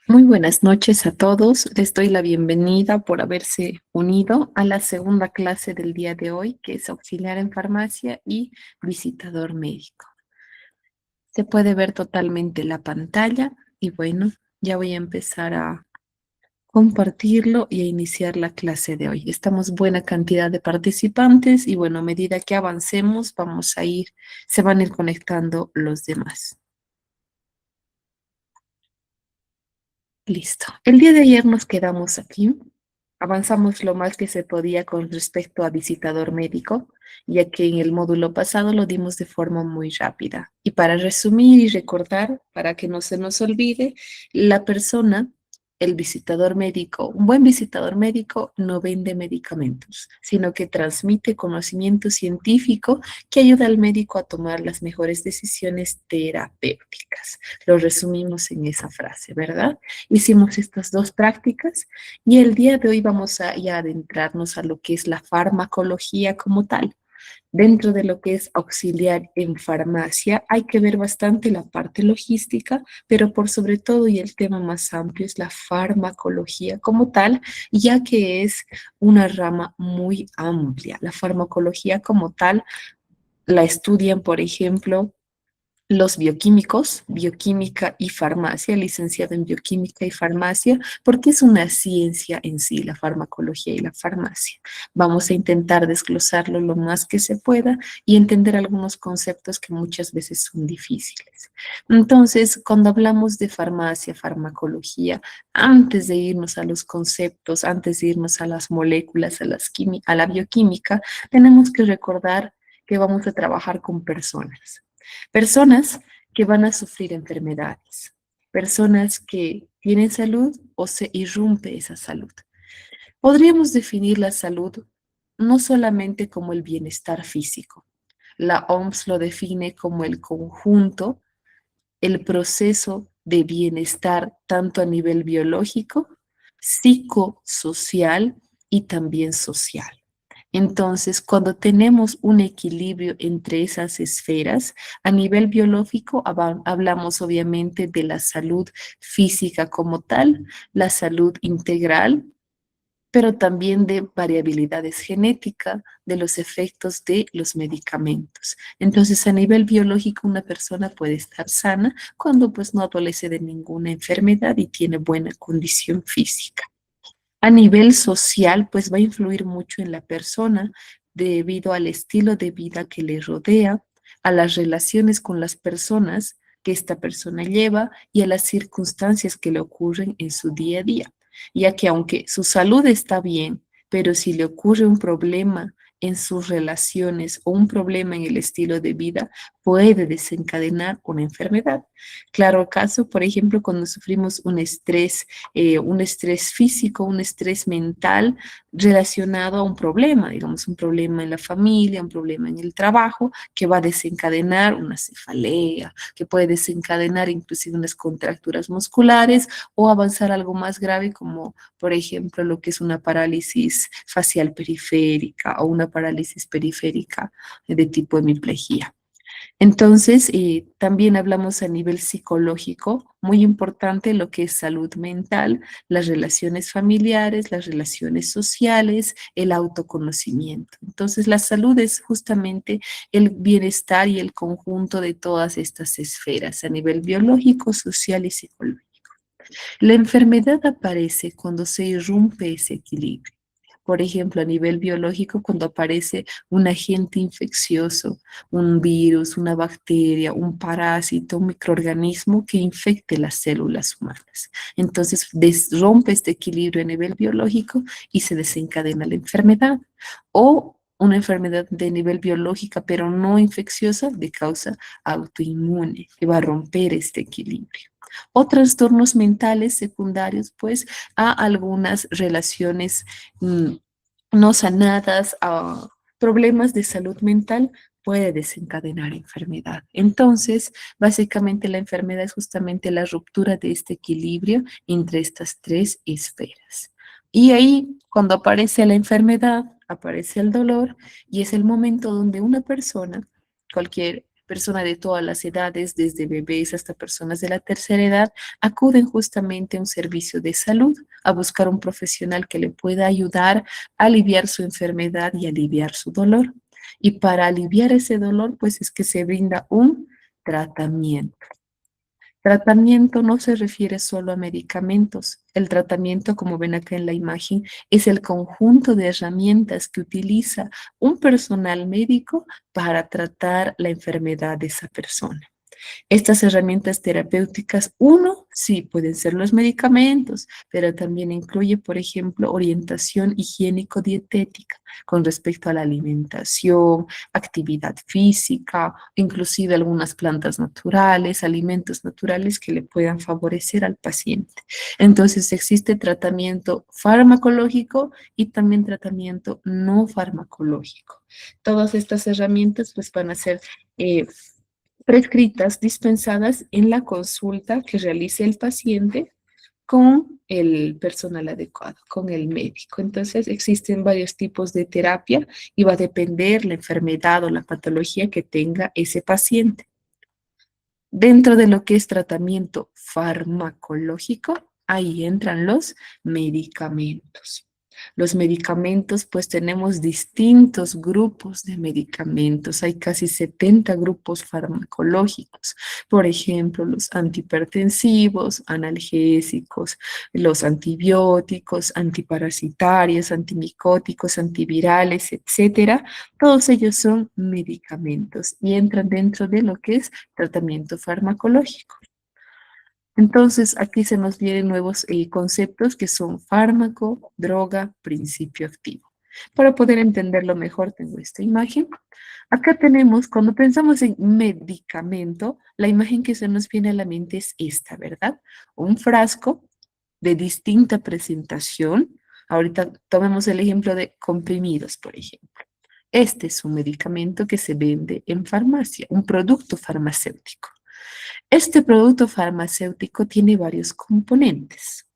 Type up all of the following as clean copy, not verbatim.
Muy buenas noches a todos. Les doy la bienvenida por haberse unido a la segunda clase del día de hoy, que es auxiliar en farmacia y visitador médico. Se puede ver totalmente la pantalla y bueno, ya voy a empezar a compartirlo y a iniciar la clase de hoy. Estamos buena cantidad de participantes y bueno, a medida que avancemos, se van a ir conectando los demás. Listo. El día de ayer nos quedamos aquí. Avanzamos lo más que se podía con respecto a visitador médico, ya que en el módulo pasado lo dimos de forma muy rápida. Y para resumir y recordar, para que no se nos olvide, la persona, el visitador médico, un buen visitador médico no vende medicamentos, sino que transmite conocimiento científico que ayuda al médico a tomar las mejores decisiones terapéuticas. Lo resumimos en esa frase, ¿verdad? Hicimos estas dos prácticas y el día de hoy vamos a ya adentrarnos a lo que es la farmacología como tal. Dentro de lo que es auxiliar en farmacia, hay que ver bastante la parte logística, pero por sobre todo y el tema más amplio es la farmacología como tal, ya que es una rama muy amplia. La farmacología como tal la estudian, por ejemplo, los bioquímicos, bioquímica y farmacia, licenciado en bioquímica y farmacia, porque es una ciencia en sí, la farmacología y la farmacia. Vamos a intentar desglosarlo lo más que se pueda y entender algunos conceptos que muchas veces son difíciles. Entonces, cuando hablamos de farmacia, farmacología, antes de irnos a los conceptos, antes de irnos a las moléculas, a la bioquímica, tenemos que recordar que vamos a trabajar con personas. Personas que van a sufrir enfermedades, personas que tienen salud o se irrumpe esa salud. Podríamos definir la salud no solamente como el bienestar físico. La OMS lo define como el conjunto, el proceso de bienestar tanto a nivel biológico, psicosocial y también social. Entonces, cuando tenemos un equilibrio entre esas esferas, a nivel biológico hablamos obviamente de la salud física como tal, la salud integral, pero también de variabilidades genéticas, de los efectos de los medicamentos. Entonces, a nivel biológico, una persona puede estar sana cuando pues no adolece de ninguna enfermedad y tiene buena condición física. A nivel social, pues va a influir mucho en la persona debido al estilo de vida que le rodea, a las relaciones con las personas que esta persona lleva y a las circunstancias que le ocurren en su día a día, ya que aunque su salud está bien, pero si le ocurre un problema en sus relaciones o un problema en el estilo de vida, puede desencadenar una enfermedad. Claro caso, por ejemplo, cuando sufrimos un estrés físico, un estrés mental relacionado a un problema, digamos, un problema en la familia, un problema en el trabajo, que va a desencadenar una cefalea, que puede desencadenar inclusive unas contracturas musculares o avanzar algo más grave como, por ejemplo, lo que es una parálisis facial periférica o una parálisis periférica de tipo hemiplegia. Entonces, también hablamos a nivel psicológico, muy importante lo que es salud mental, las relaciones familiares, las relaciones sociales, el autoconocimiento. Entonces, la salud es justamente el bienestar y el conjunto de todas estas esferas a nivel biológico, social y psicológico. La enfermedad aparece cuando se irrumpe ese equilibrio. Por ejemplo, a nivel biológico, cuando aparece un agente infeccioso, un virus, una bacteria, un parásito, un microorganismo que infecte las células humanas. Entonces, rompe este equilibrio a nivel biológico y se desencadena la enfermedad. O una enfermedad de nivel biológica, pero no infecciosa, de causa autoinmune, que va a romper este equilibrio. O trastornos mentales secundarios, pues, a algunas relaciones mm, no sanadas, a problemas de salud mental, puede desencadenar enfermedad. Entonces, básicamente la enfermedad es justamente la ruptura de este equilibrio entre estas tres esferas. Y ahí, cuando aparece la enfermedad, aparece el dolor y es el momento donde una persona, cualquier personas de todas las edades, desde bebés hasta personas de la tercera edad, acuden justamente a un servicio de salud a buscar un profesional que le pueda ayudar a aliviar su enfermedad y aliviar su dolor. Y para aliviar ese dolor, pues es que se brinda un tratamiento. Tratamiento no se refiere solo a medicamentos. El tratamiento, como ven acá en la imagen, es el conjunto de herramientas que utiliza un personal médico para tratar la enfermedad de esa persona. Estas herramientas terapéuticas, uno, sí, pueden ser los medicamentos, pero también incluye, por ejemplo, orientación higiénico-dietética con respecto a la alimentación, actividad física, inclusive algunas plantas naturales, alimentos naturales que le puedan favorecer al paciente. Entonces, existe tratamiento farmacológico y también tratamiento no farmacológico. Todas estas herramientas pues van a ser prescritas, dispensadas en la consulta que realice el paciente con el personal adecuado, con el médico. Entonces, existen varios tipos de terapia y va a depender la enfermedad o la patología que tenga ese paciente. Dentro de lo que es tratamiento farmacológico, ahí entran los medicamentos. Los medicamentos, pues tenemos distintos grupos de medicamentos. Hay casi 70 grupos farmacológicos. Por ejemplo, los antihipertensivos, analgésicos, los antibióticos, antiparasitarios, antimicóticos, antivirales, etcétera. Todos ellos son medicamentos y entran dentro de lo que es tratamiento farmacológico. Entonces, aquí se nos vienen nuevos conceptos que son fármaco, droga, principio activo. Para poder entenderlo mejor, tengo esta imagen. Acá tenemos, cuando pensamos en medicamento, la imagen que se nos viene a la mente es esta, ¿verdad? Un frasco de distinta presentación. Ahorita tomemos el ejemplo de comprimidos, por ejemplo. Este es un medicamento que se vende en farmacia, un producto farmacéutico. Este producto farmacéutico tiene varios componentes.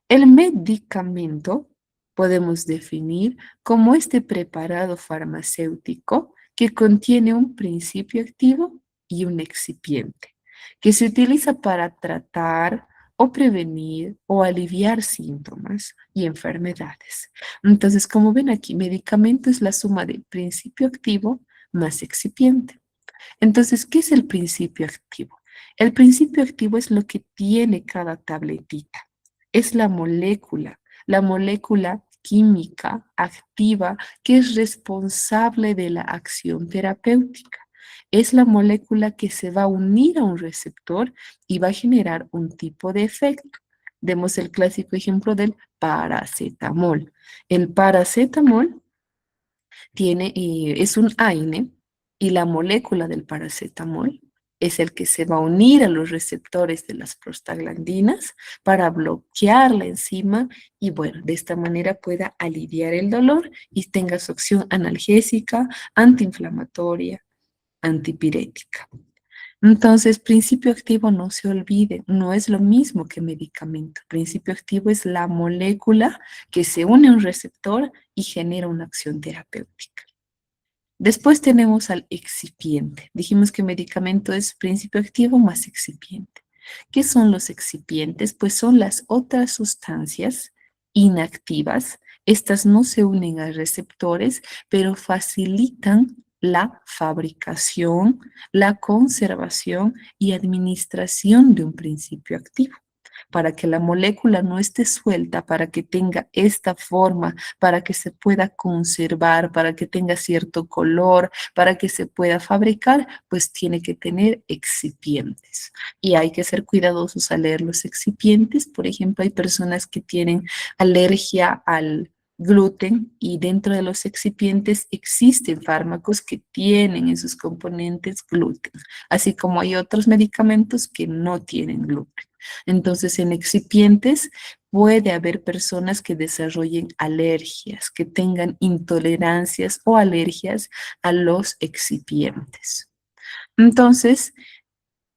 El medicamento podemos definir como este preparado farmacéutico que contiene un principio activo y un excipiente, que se utiliza para tratar o prevenir o aliviar síntomas y enfermedades. Entonces, como ven aquí, medicamento es la suma de principio activo más excipiente. Entonces, ¿qué es el principio activo? El principio activo es lo que tiene cada tabletita. Es la molécula química activa que es responsable de la acción terapéutica. Es la molécula que se va a unir a un receptor y va a generar un tipo de efecto. Demos el clásico ejemplo del paracetamol. El paracetamol es un AINE y la molécula del paracetamol es el que se va a unir a los receptores de las prostaglandinas para bloquear la enzima y bueno, de esta manera pueda aliviar el dolor y tenga su acción analgésica, antiinflamatoria, antipirética. Entonces, principio activo, no se olvide, no es lo mismo que medicamento. Principio activo es la molécula que se une a un receptor y genera una acción terapéutica. Después tenemos al excipiente. Dijimos que medicamento es principio activo más excipiente. ¿Qué son los excipientes? Pues son las otras sustancias inactivas. Estas no se unen a receptores, pero facilitan la fabricación, la conservación y administración de un principio activo para que la molécula no esté suelta, para que tenga esta forma, para que se pueda conservar, para que tenga cierto color, para que se pueda fabricar, pues tiene que tener excipientes. Y hay que ser cuidadosos al leer los excipientes. Por ejemplo, hay personas que tienen alergia al gluten y dentro de los excipientes existen fármacos que tienen en sus componentes gluten, así como hay otros medicamentos que no tienen gluten. Entonces, en excipientes puede haber personas que desarrollen alergias, que tengan intolerancias o alergias a los excipientes. Entonces,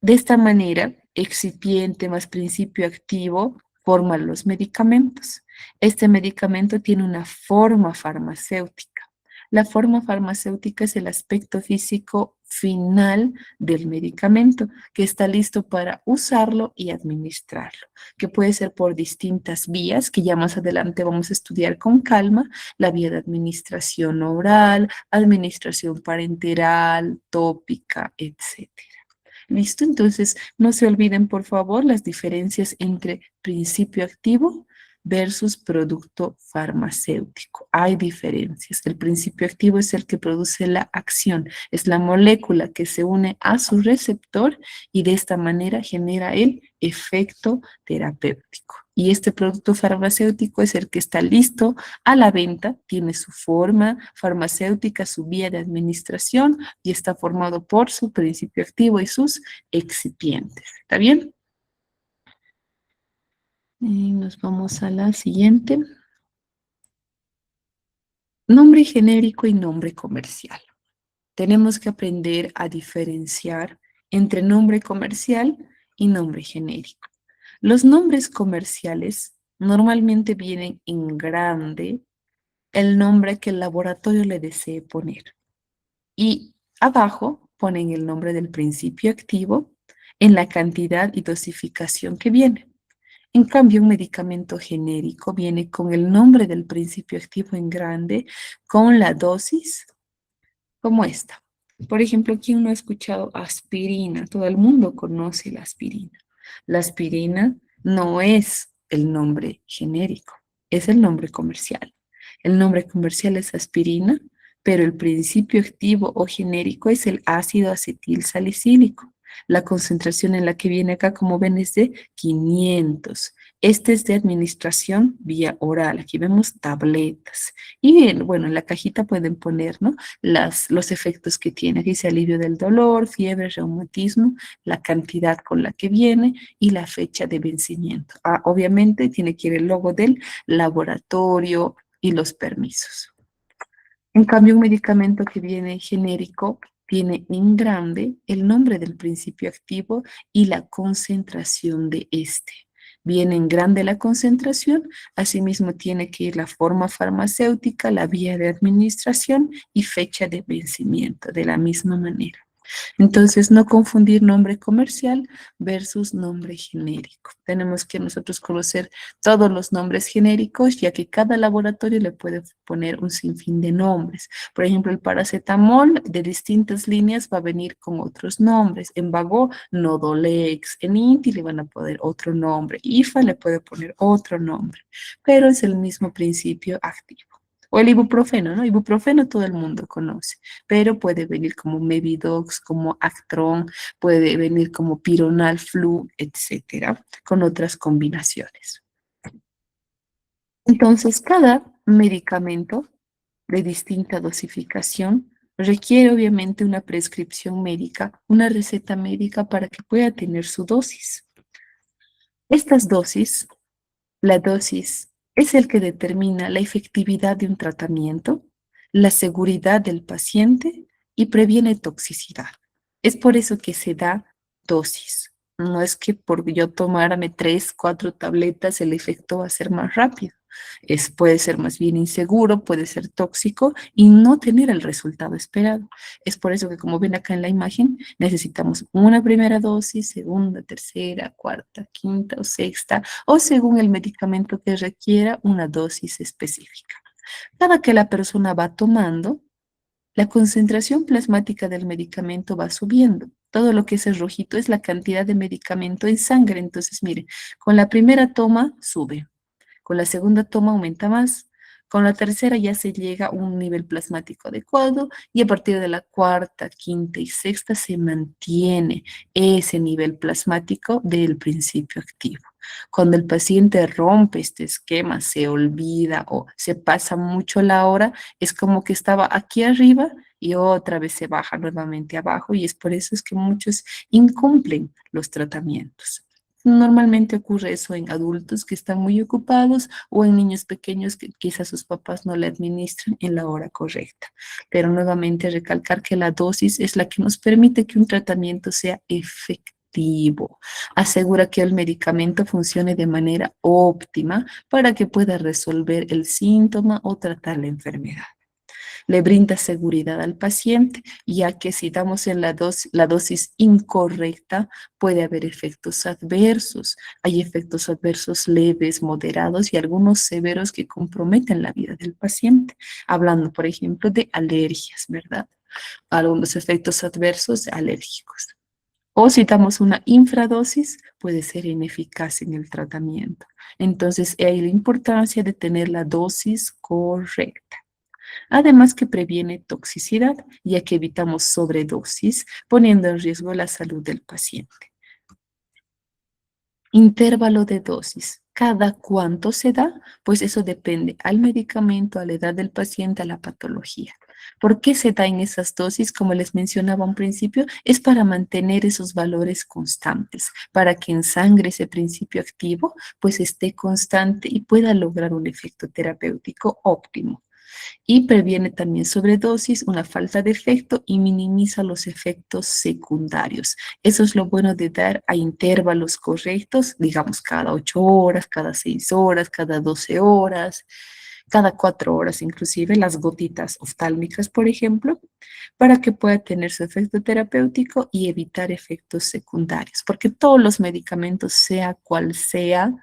de esta manera, excipiente más principio activo forman los medicamentos. Este medicamento tiene una forma farmacéutica. La forma farmacéutica es el aspecto físico final del medicamento, que está listo para usarlo y administrarlo, que puede ser por distintas vías, que ya más adelante vamos a estudiar con calma, la vía de administración oral, administración parenteral, tópica, etcétera. ¿Listo? Entonces, no se olviden, por favor, las diferencias entre principio activo versus producto farmacéutico. Hay diferencias. El principio activo es el que produce la acción, es la molécula que se une a su receptor y de esta manera genera el efecto terapéutico. Y este producto farmacéutico es el que está listo a la venta, tiene su forma farmacéutica, su vía de administración y está formado por su principio activo y sus excipientes. ¿Está bien? Y nos vamos a la siguiente. Nombre genérico y nombre comercial. Tenemos que aprender a diferenciar entre nombre comercial y nombre genérico. Los nombres comerciales normalmente vienen en grande el nombre que el laboratorio le desee poner. Y abajo ponen el nombre del principio activo en la cantidad y dosificación que viene. En cambio, un medicamento genérico viene con el nombre del principio activo en grande, con la dosis como esta. Por ejemplo, ¿quién no ha escuchado aspirina? Todo el mundo conoce la aspirina. La aspirina no es el nombre genérico, es el nombre comercial. El nombre comercial es aspirina, pero el principio activo o genérico es el ácido acetil salicílico. La concentración en la que viene acá, como ven, es de 500. Este es de administración vía oral. Aquí vemos tabletas. Y bueno, en la cajita pueden poner, ¿no?, los efectos que tiene. Aquí dice alivio del dolor, fiebre, reumatismo, la cantidad con la que viene y la fecha de vencimiento. Obviamente tiene que ir el logo del laboratorio y los permisos. En cambio, un medicamento que viene genérico tiene en grande el nombre del principio activo y la concentración de este. Viene en grande la concentración, asimismo tiene que ir la forma farmacéutica, la vía de administración y fecha de vencimiento de la misma manera. Entonces, no confundir nombre comercial versus nombre genérico. Tenemos que nosotros conocer todos los nombres genéricos, ya que cada laboratorio le puede poner un sinfín de nombres. Por ejemplo, el paracetamol de distintas líneas va a venir con otros nombres. En Vago, Nodolex. En Inti le van a poner otro nombre. IFA le puede poner otro nombre. Pero es el mismo principio activo. O el ibuprofeno, ¿no? Ibuprofeno todo el mundo conoce, pero puede venir como Mevidox, como Actron, puede venir como Pironal Flu, etcétera, con otras combinaciones. Entonces, cada medicamento de distinta dosificación requiere obviamente una prescripción médica, una receta médica para que pueda tener su dosis. Estas dosis, la dosis es el que determina la efectividad de un tratamiento, la seguridad del paciente y previene toxicidad. Es por eso que se da dosis. No es que por yo tomarme 3, 4 tabletas el efecto va a ser más rápido. Puede ser más bien inseguro, puede ser tóxico y no tener el resultado esperado. Es por eso que, como ven acá en la imagen, necesitamos una primera dosis, segunda, tercera, cuarta, quinta o sexta, o según el medicamento que requiera una dosis específica. Cada que la persona va tomando, la concentración plasmática del medicamento va subiendo. Todo lo que es el rojito es la cantidad de medicamento en sangre. Entonces, mire, con la primera toma sube. Con la segunda toma aumenta más. Con la tercera ya se llega a un nivel plasmático adecuado y a partir de la cuarta, quinta y sexta se mantiene ese nivel plasmático del principio activo. Cuando el paciente rompe este esquema, se olvida o se pasa mucho la hora, es como que estaba aquí arriba y otra vez se baja nuevamente abajo y es por eso es que muchos incumplen los tratamientos. Normalmente ocurre eso en adultos que están muy ocupados o en niños pequeños que quizás sus papás no le administran en la hora correcta. Pero nuevamente recalcar que la dosis es la que nos permite que un tratamiento sea efectivo. Asegura que el medicamento funcione de manera óptima para que pueda resolver el síntoma o tratar la enfermedad. le brinda seguridad al paciente, ya que si damos en la dosis incorrecta, puede haber efectos adversos. Hay efectos adversos leves, moderados y algunos severos que comprometen la vida del paciente. Hablando, por ejemplo, de alergias, ¿verdad? Algunos efectos adversos alérgicos. O si damos una infradosis, puede ser ineficaz en el tratamiento. Entonces, hay la importancia de tener la dosis correcta. Además que previene toxicidad, ya que evitamos sobredosis, poniendo en riesgo la salud del paciente. Intervalo de dosis. ¿Cada cuánto se da? Pues eso depende al medicamento, a la edad del paciente, a la patología. ¿Por qué se da en esas dosis? Como les mencionaba al principio, es para mantener esos valores constantes, para que en sangre ese principio activo pues esté constante y pueda lograr un efecto terapéutico óptimo. Y previene también sobredosis, una falta de efecto y minimiza los efectos secundarios. Eso es lo bueno de dar a intervalos correctos, digamos cada 8 horas, cada 6 horas, cada 12 horas, cada 4 horas, inclusive las gotitas oftálmicas, por ejemplo, para que pueda tener su efecto terapéutico y evitar efectos secundarios, porque todos los medicamentos, sea cual sea,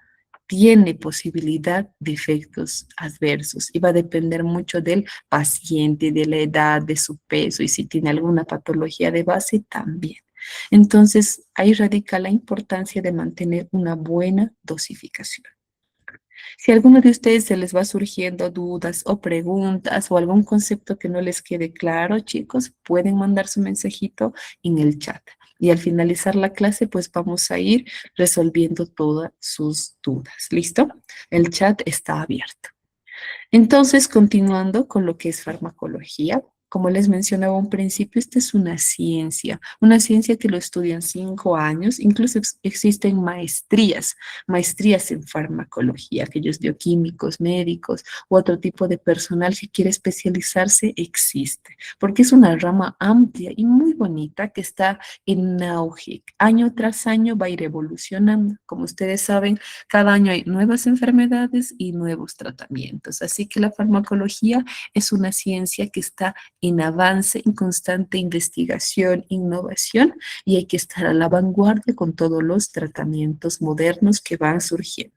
tiene posibilidad de efectos adversos y va a depender mucho del paciente, de la edad, de su peso y si tiene alguna patología de base también. Entonces, ahí radica la importancia de mantener una buena dosificación. Si a alguno de ustedes se les va surgiendo dudas o preguntas o algún concepto que no les quede claro, chicos, pueden mandar su mensajito en el chat. Y al finalizar la clase, pues vamos a ir resolviendo todas sus dudas. ¿Listo? El chat está abierto. Entonces, continuando con lo que es farmacología, como les mencionaba un principio, esta es una ciencia que lo estudian 5 años, incluso existen maestrías en farmacología, aquellos bioquímicos, médicos u otro tipo de personal que quiere especializarse, existe, porque es una rama amplia y muy bonita que está en auge. Año tras año va a ir evolucionando. Como ustedes saben, cada año hay nuevas enfermedades y nuevos tratamientos. Así que la farmacología es una ciencia que está en avance, en constante investigación, innovación, y hay que estar a la vanguardia con todos los tratamientos modernos que van surgiendo.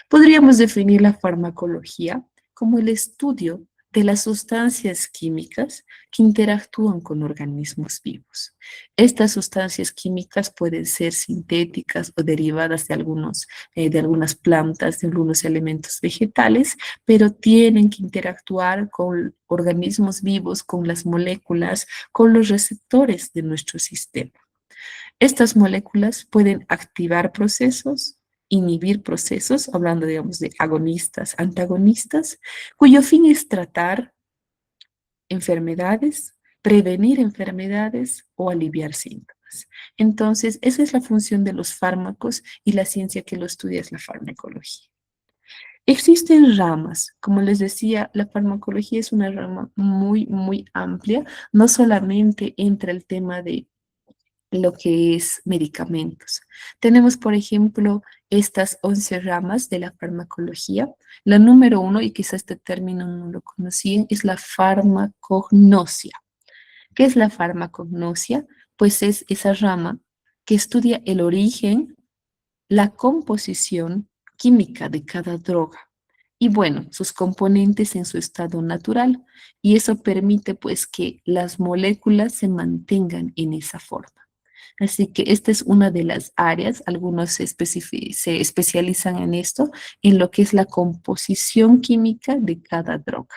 Podríamos definir la farmacología como el estudio de las sustancias químicas que interactúan con organismos vivos. Estas sustancias químicas pueden ser sintéticas o derivadas de algunas plantas, de algunos elementos vegetales, pero tienen que interactuar con organismos vivos, con las moléculas, con los receptores de nuestro sistema. Estas moléculas pueden activar procesos, inhibir procesos, hablando, digamos, de agonistas, antagonistas, cuyo fin es tratar enfermedades, prevenir enfermedades o aliviar síntomas. Entonces, esa es la función de los fármacos y la ciencia que lo estudia es la farmacología. Existen ramas, como les decía, la farmacología es una rama muy, muy amplia, no solamente entra el tema de lo que es medicamentos. Tenemos, por ejemplo, estas 11 ramas de la farmacología. La número uno, y quizás este término no lo conocían, es la farmacognosia. ¿Qué es la farmacognosia? Pues es esa rama que estudia el origen, la composición química de cada droga y bueno, sus componentes en su estado natural. Y eso permite pues que las moléculas se mantengan en esa forma. Así que esta es una de las áreas, algunos se especializan en esto, en lo que es la composición química de cada droga.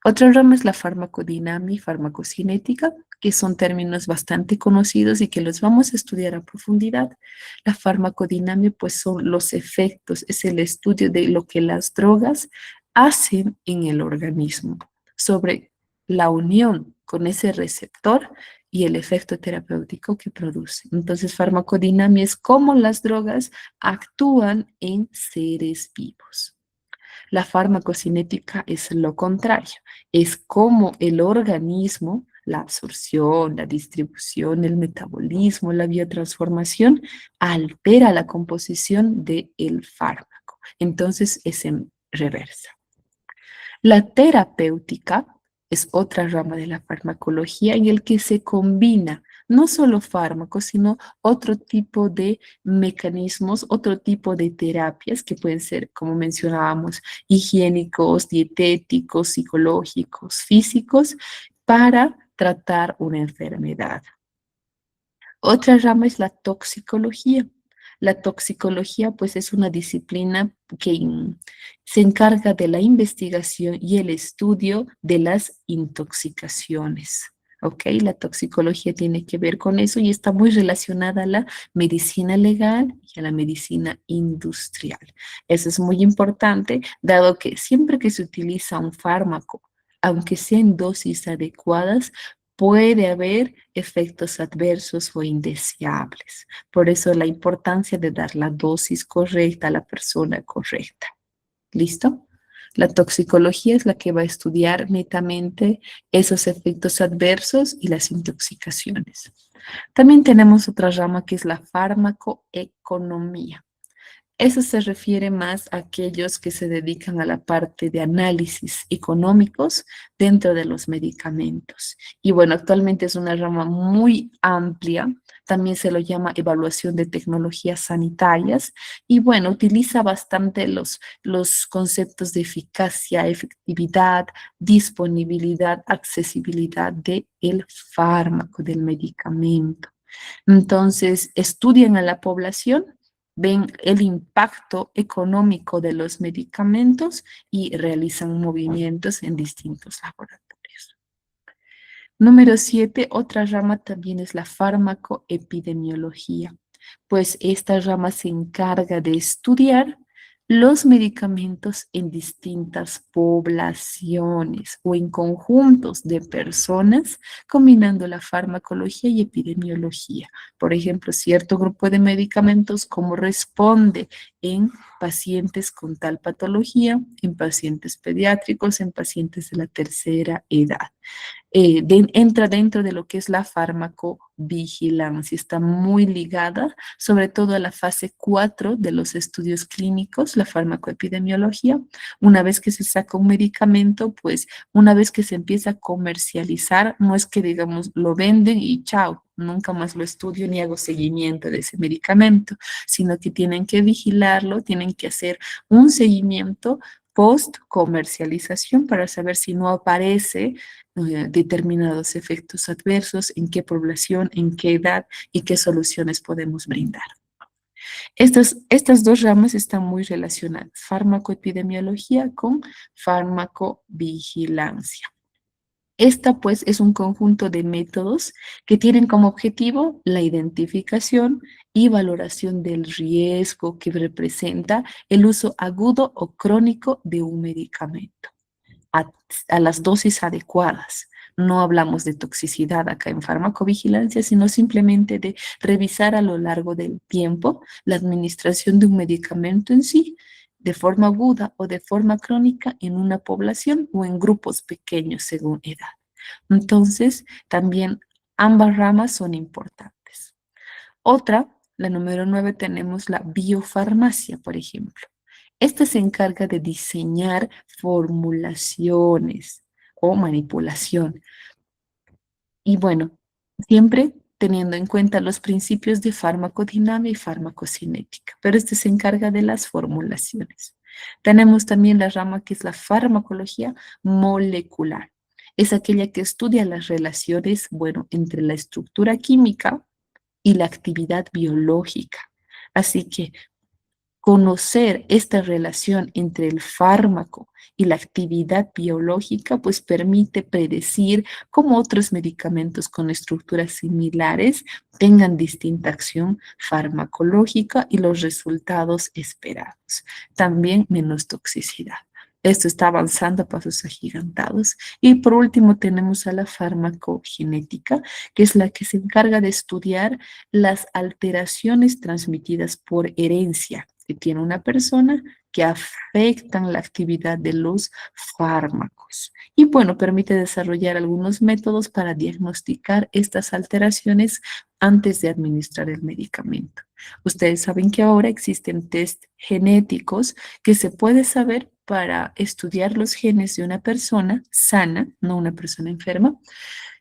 Otra rama es la farmacodinamia y farmacocinética, que son términos bastante conocidos y que los vamos a estudiar a profundidad. La farmacodinamia, pues son los efectos, es el estudio de lo que las drogas hacen en el organismo sobre la unión con ese receptor y el efecto terapéutico que produce. Entonces, farmacodinamia es cómo las drogas actúan en seres vivos. La farmacocinética es lo contrario, es cómo el organismo, la absorción, la distribución, el metabolismo, la biotransformación, altera la composición del fármaco. Entonces es en reversa. La terapéutica es otra rama de la farmacología en el que se combina no solo fármacos, sino otro tipo de mecanismos, otro tipo de terapias que pueden ser, como mencionábamos, higiénicos, dietéticos, psicológicos, físicos, para tratar una enfermedad. Otra rama es la toxicología. La toxicología, pues, es una disciplina que se encarga de la investigación y el estudio de las intoxicaciones. ¿Ok? La toxicología tiene que ver con eso y está muy relacionada a la medicina legal y a la medicina industrial. Eso es muy importante, dado que siempre que se utiliza un fármaco, aunque sea en dosis adecuadas, puede haber efectos adversos o indeseables. Por eso la importancia de dar la dosis correcta a la persona correcta. ¿Listo? La toxicología es la que va a estudiar netamente esos efectos adversos y las intoxicaciones. También tenemos otra rama que es la farmacoeconomía. Eso se refiere más a aquellos que se dedican a la parte de análisis económicos dentro de los medicamentos. Y bueno, actualmente es una rama muy amplia. También se lo llama evaluación de tecnologías sanitarias. Y bueno, utiliza bastante los conceptos de eficacia, efectividad, disponibilidad, accesibilidad del fármaco, del medicamento. Entonces, estudian a la población, ven el impacto económico de los medicamentos y realizan movimientos en distintos laboratorios. Número 7, otra rama también es la farmacoepidemiología, pues esta rama se encarga de estudiar los medicamentos en distintas poblaciones o en conjuntos de personas, combinando la farmacología y epidemiología. Por ejemplo, cierto grupo de medicamentos, cómo responde en pacientes con tal patología, en pacientes pediátricos, en pacientes de la tercera edad. Entra dentro de lo que es la farmacovigilancia. Está muy ligada, sobre todo a la fase 4 de los estudios clínicos, la farmacoepidemiología. Una vez que se saca un medicamento, pues una vez que se empieza a comercializar, no es que digamos lo venden y chao, nunca más lo estudio ni hago seguimiento de ese medicamento, sino que tienen que vigilarlo, tienen que hacer un seguimiento post comercialización para saber si no aparece determinados efectos adversos, en qué población, en qué edad y qué soluciones podemos brindar. Estas dos ramas están muy relacionadas, farmacoepidemiología con farmacovigilancia. Esta pues es un conjunto de métodos que tienen como objetivo la identificación y valoración del riesgo que representa el uso agudo o crónico de un medicamento a, a las dosis adecuadas. No hablamos de toxicidad acá en farmacovigilancia, sino simplemente de revisar a lo largo del tiempo la administración de un medicamento en sí, de forma aguda o de forma crónica en una población o en grupos pequeños según edad. Entonces, también ambas ramas son importantes. Otra, la número 9, tenemos la biofarmacia, por ejemplo. Esta se encarga de diseñar formulaciones o manipulación. Y bueno, siempre teniendo en cuenta los principios de farmacodinámica y farmacocinética, pero este se encarga de las formulaciones. Tenemos también la rama que es la farmacología molecular. Es aquella que estudia las relaciones, bueno, entre la estructura química y la actividad biológica. Así que conocer esta relación entre el fármaco y la actividad biológica, pues permite predecir cómo otros medicamentos con estructuras similares tengan distinta acción farmacológica y los resultados esperados. También menos toxicidad. Esto está avanzando a pasos agigantados. Y por último tenemos a la farmacogenética, que es la que se encarga de estudiar las alteraciones transmitidas por herencia que tiene una persona que afectan la actividad de los fármacos. Y bueno, permite desarrollar algunos métodos para diagnosticar estas alteraciones antes de administrar el medicamento. Ustedes saben que ahora existen test genéticos que se puede saber para estudiar los genes de una persona sana, no una persona enferma.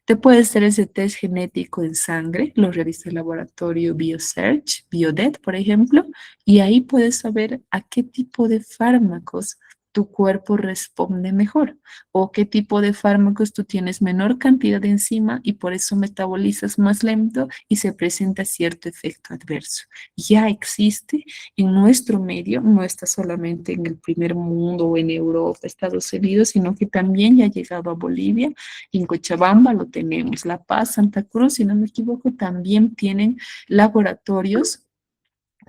Te puede hacer ese test genético en sangre, lo realiza el laboratorio BioSearch, Biodet, por ejemplo, y ahí puedes saber a qué tipo de fármacos tu cuerpo responde mejor o qué tipo de fármacos tú tienes menor cantidad de enzima y por eso metabolizas más lento y se presenta cierto efecto adverso. Ya existe en nuestro medio, no está solamente en el primer mundo o en Europa, Estados Unidos, sino que también ya ha llegado a Bolivia. En Cochabamba lo tenemos, La Paz, Santa Cruz, si no me equivoco, también tienen laboratorios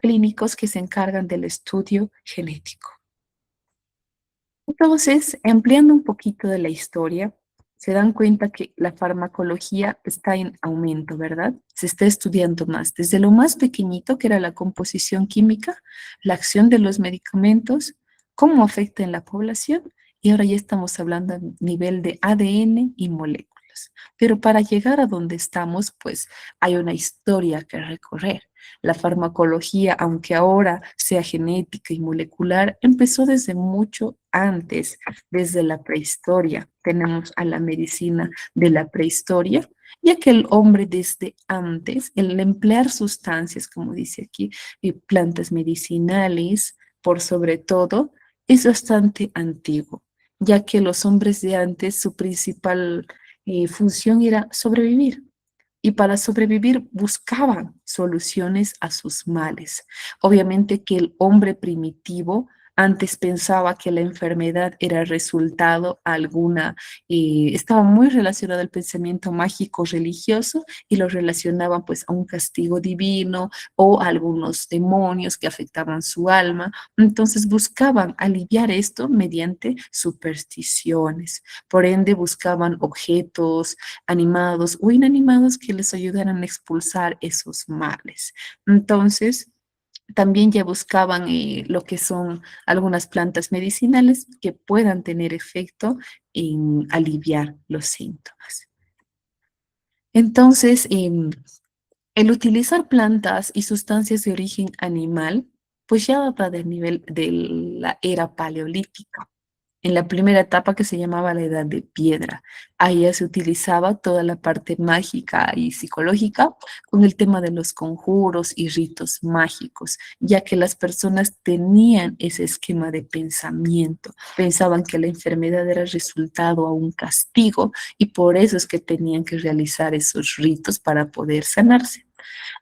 clínicos que se encargan del estudio genético. Entonces, ampliando un poquito de la historia, se dan cuenta que la farmacología está en aumento, ¿verdad? Se está estudiando más, desde lo más pequeñito, que era la composición química, la acción de los medicamentos, cómo afecta en la población, y ahora ya estamos hablando a nivel de ADN y moléculas. Pero para llegar a donde estamos, pues hay una historia que recorrer. La farmacología, aunque ahora sea genética y molecular, empezó desde mucho antes, desde la prehistoria. Tenemos a la medicina de la prehistoria, ya que el hombre desde antes, el emplear sustancias, como dice aquí, plantas medicinales, por sobre todo, es bastante antiguo, ya que los hombres de antes, su principal función era sobrevivir y para sobrevivir buscaban soluciones a sus males. Obviamente que el hombre primitivo antes pensaba que la enfermedad era resultado a alguna, estaba muy relacionado al pensamiento mágico religioso y lo relacionaban pues a un castigo divino o a algunos demonios que afectaban su alma. Entonces buscaban aliviar esto mediante supersticiones. Por ende buscaban objetos, animados o inanimados que les ayudaran a expulsar esos males. Entonces, también ya buscaban lo que son algunas plantas medicinales que puedan tener efecto en aliviar los síntomas. Entonces, el utilizar plantas y sustancias de origen animal, pues ya data del nivel de la era paleolítica en la primera etapa que se llamaba la Edad de Piedra. Ahí ya se utilizaba toda la parte mágica y psicológica con el tema de los conjuros y ritos mágicos, ya que las personas tenían ese esquema de pensamiento, pensaban que la enfermedad era resultado a un castigo y por eso es que tenían que realizar esos ritos para poder sanarse.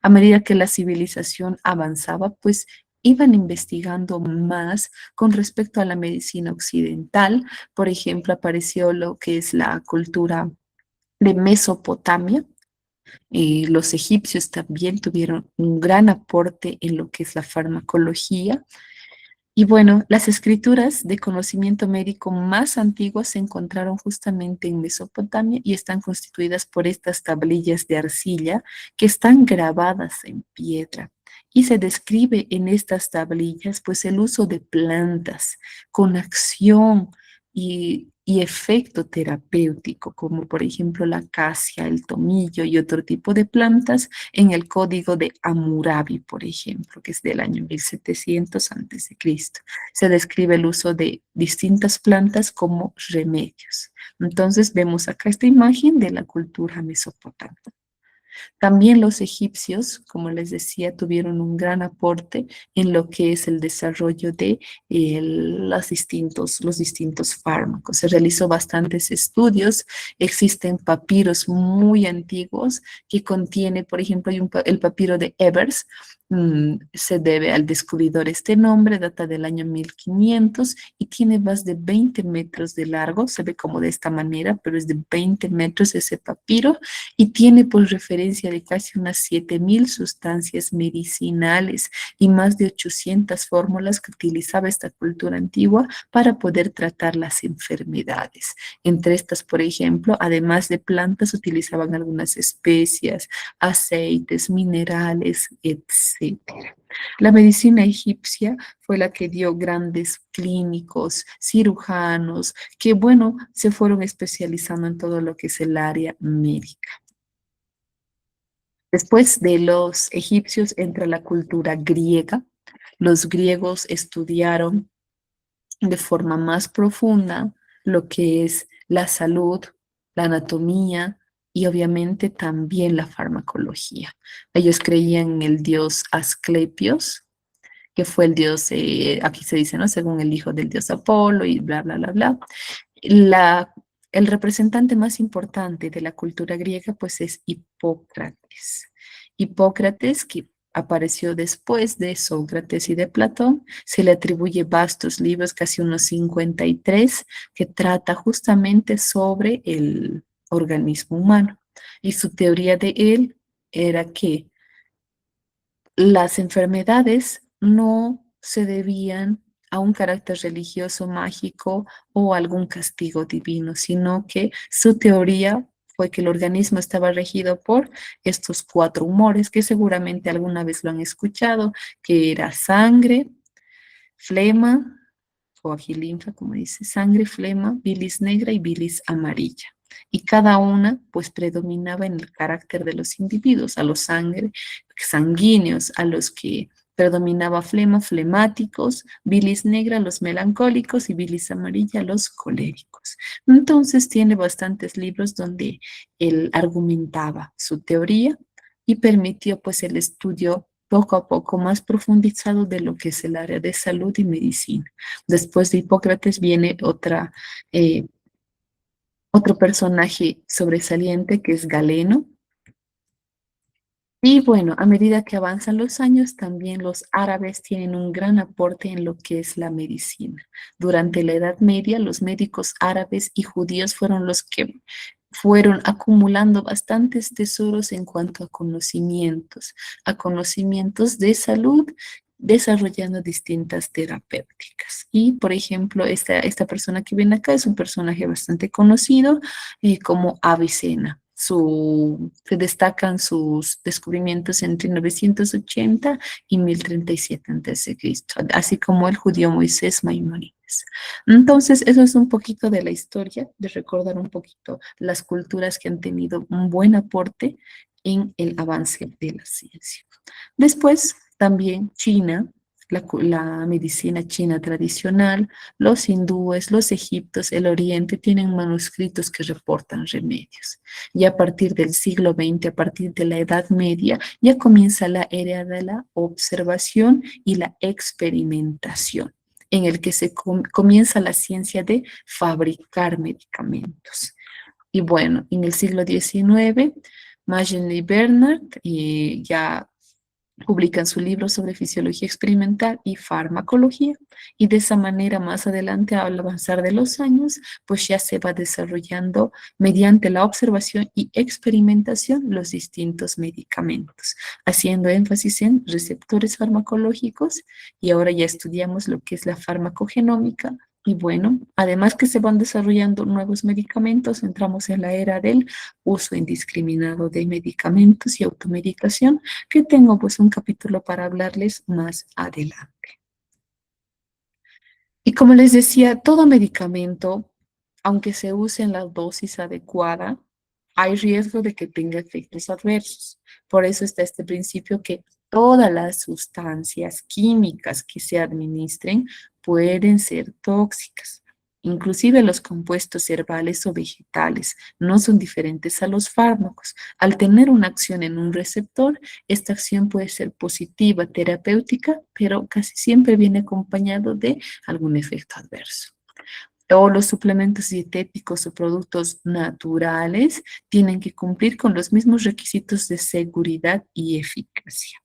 A medida que la civilización avanzaba, pues iban investigando más con respecto a la medicina occidental. Por ejemplo, apareció lo que es la cultura de Mesopotamia. Los egipcios también tuvieron un gran aporte en lo que es la farmacología. Y bueno, las escrituras de conocimiento médico más antiguas se encontraron justamente en Mesopotamia y están constituidas por estas tablillas de arcilla que están grabadas en piedra. Y se describe en estas tablillas pues el uso de plantas con acción y efecto terapéutico, como por ejemplo la acacia, el tomillo y otro tipo de plantas en el código de Hammurabi, por ejemplo, que es del año 1700 a.C. Se describe el uso de distintas plantas como remedios. Entonces vemos acá esta imagen de la cultura mesopotámica. También los egipcios, como les decía, tuvieron un gran aporte en lo que es el desarrollo de los distintos fármacos. Se realizó bastantes estudios, existen papiros muy antiguos que contiene, por ejemplo, el papiro de Ebers, se debe al descubridor este nombre, data del año 1500 y tiene más de 20 metros de largo, se ve como de esta manera, pero es de 20 metros ese papiro y tiene por referencia de casi unas 7.000 sustancias medicinales y más de 800 fórmulas que utilizaba esta cultura antigua para poder tratar las enfermedades. Entre estas, por ejemplo, además de plantas, utilizaban algunas especias, aceites, minerales, etcétera. La medicina egipcia fue la que dio grandes clínicos, cirujanos, que bueno, se fueron especializando en todo lo que es el área médica. Después de los egipcios entra la cultura griega. Los griegos estudiaron de forma más profunda lo que es la salud, la anatomía y obviamente también la farmacología. Ellos creían en el dios Asclepios, que fue el dios, aquí se dice, ¿no? Según el hijo del dios Apolo y bla, bla, bla, bla. La, el representante más importante de la cultura griega, pues es Hipócrates. Hipócrates, que apareció después de Sócrates y de Platón, se le atribuye vastos libros, casi unos 53, que trata justamente sobre el organismo humano. Y su teoría de él era que las enfermedades no se debían a un carácter religioso mágico o algún castigo divino, sino que su teoría fue que el organismo estaba regido por estos cuatro humores que seguramente alguna vez lo han escuchado, que era sangre, flema, o agilinfa, como dice, sangre, flema, bilis negra y bilis amarilla. Y cada una, pues, predominaba en el carácter de los individuos, a los sangre, sanguíneos, a los que predominaba flema, flemáticos, bilis negra, los melancólicos y bilis amarilla, los coléricos. Entonces tiene bastantes libros donde él argumentaba su teoría y permitió pues el estudio poco a poco más profundizado de lo que es el área de salud y medicina. Después de Hipócrates viene otro personaje sobresaliente que es Galeno. Y bueno, a medida que avanzan los años, también los árabes tienen un gran aporte en lo que es la medicina. Durante la Edad Media, los médicos árabes y judíos fueron los que fueron acumulando bastantes tesoros en cuanto a conocimientos de salud, desarrollando distintas terapéuticas. Y, por ejemplo, esta persona que ven acá es un personaje bastante conocido como Avicena. Se destacan sus descubrimientos entre 980 y 1037 a.C., así como el judío Moisés Maimónides. Entonces, eso es un poquito de la historia, de recordar un poquito las culturas que han tenido un buen aporte en el avance de la ciencia. Después, también China, la medicina china tradicional, los hindúes, los egipcios, el oriente tienen manuscritos que reportan remedios. Y a partir del siglo XX, a partir de la Edad Media, ya comienza la era de la observación y la experimentación, en el que se comienza la ciencia de fabricar medicamentos. Y bueno, en el siglo XIX, Magen y Bernard ya publican su libro sobre fisiología experimental y farmacología, y de esa manera más adelante, al avanzar de los años, pues ya se va desarrollando mediante la observación y experimentación los distintos medicamentos, haciendo énfasis en receptores farmacológicos, y ahora ya estudiamos lo que es la farmacogenómica. Y bueno, además que se van desarrollando nuevos medicamentos, entramos en la era del uso indiscriminado de medicamentos y automedicación, que tengo pues un capítulo para hablarles más adelante. Y como les decía, todo medicamento, aunque se use en la dosis adecuada, hay riesgo de que tenga efectos adversos. Por eso está este principio que todas las sustancias químicas que se administren pueden ser tóxicas. Inclusive los compuestos herbales o vegetales no son diferentes a los fármacos. Al tener una acción en un receptor, esta acción puede ser positiva, terapéutica, pero casi siempre viene acompañado de algún efecto adverso. Todos los suplementos dietéticos o productos naturales tienen que cumplir con los mismos requisitos de seguridad y eficacia.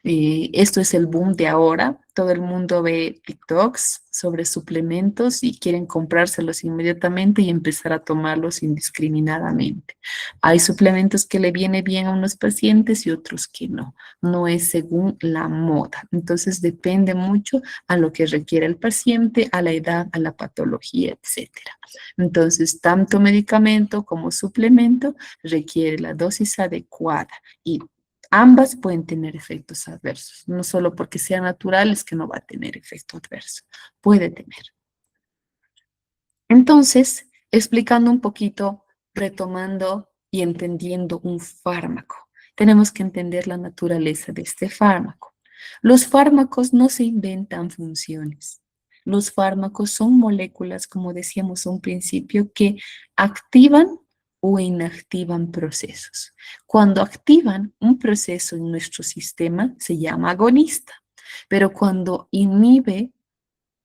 Esto es el boom de ahora. Todo el mundo ve TikToks sobre suplementos y quieren comprárselos inmediatamente y empezar a tomarlos indiscriminadamente. Hay suplementos que le viene bien a unos pacientes y otros que no. No es según la moda. Entonces depende mucho a lo que requiere el paciente, a la edad, a la patología, etcétera. Entonces, tanto medicamento como suplemento requiere la dosis adecuada y ambas pueden tener efectos adversos, no solo porque sea natural es que no va a tener efecto adverso, puede tener. Entonces, explicando un poquito, retomando y entendiendo un fármaco, tenemos que entender la naturaleza de este fármaco. Los fármacos no se inventan funciones, Los fármacos son moléculas, como decíamos a un principio, que activan o inactivan procesos. Cuando activan un proceso en nuestro sistema se llama agonista, pero cuando inhibe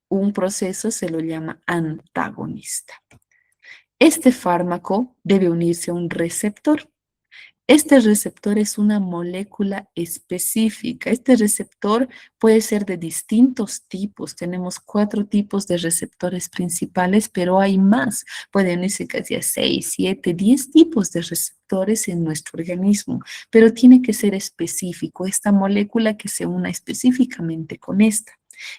un proceso se lo llama antagonista. Este fármaco debe unirse a un receptor. Este receptor es una molécula específica. Este receptor puede ser de distintos tipos. Tenemos 4 tipos de receptores principales, pero hay más. Pueden unirse casi a 6, 7, 10 tipos de receptores en nuestro organismo, pero tiene que ser específico, esta molécula que se una específicamente con esta.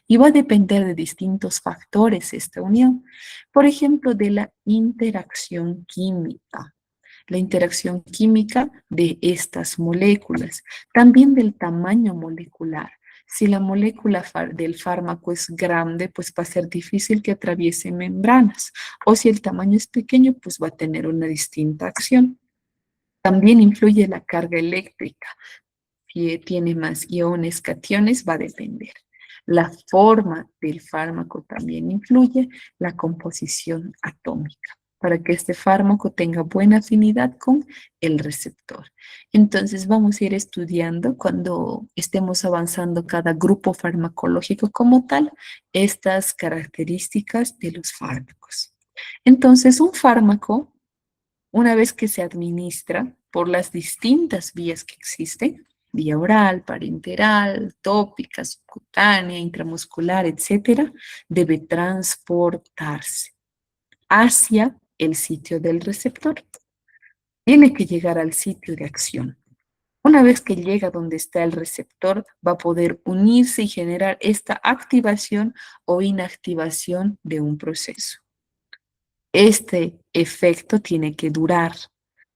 Y va a depender de distintos factores esta unión. Por ejemplo, de la interacción química, la interacción química de estas moléculas, también del tamaño molecular. Si la molécula del fármaco es grande, pues va a ser difícil que atraviese membranas, o si el tamaño es pequeño, pues va a tener una distinta acción. También influye la carga eléctrica. Si tiene más iones, cationes, va a depender. La forma del fármaco también influye, la composición atómica, para que este fármaco tenga buena afinidad con el receptor. Entonces vamos a ir estudiando cuando estemos avanzando cada grupo farmacológico como tal, estas características de los fármacos. Entonces un fármaco, una vez que se administra por las distintas vías que existen, vía oral, parenteral, tópica, subcutánea, intramuscular, etcétera, debe transportarse hacia el sitio del receptor. Tiene que llegar al sitio de acción. Una vez que llega donde está el receptor, va a poder unirse y generar esta activación o inactivación de un proceso. Este efecto tiene que durar.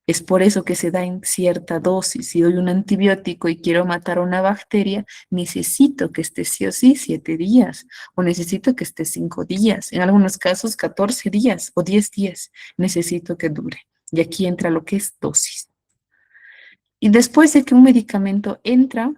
Es por eso que se da en cierta dosis. Si doy un antibiótico y quiero matar a una bacteria, necesito que esté sí o sí 7 días, o necesito que esté 5 días, en algunos casos 14 días o 10 días. Necesito que dure. Y aquí entra lo que es dosis. Y después de que un medicamento entra,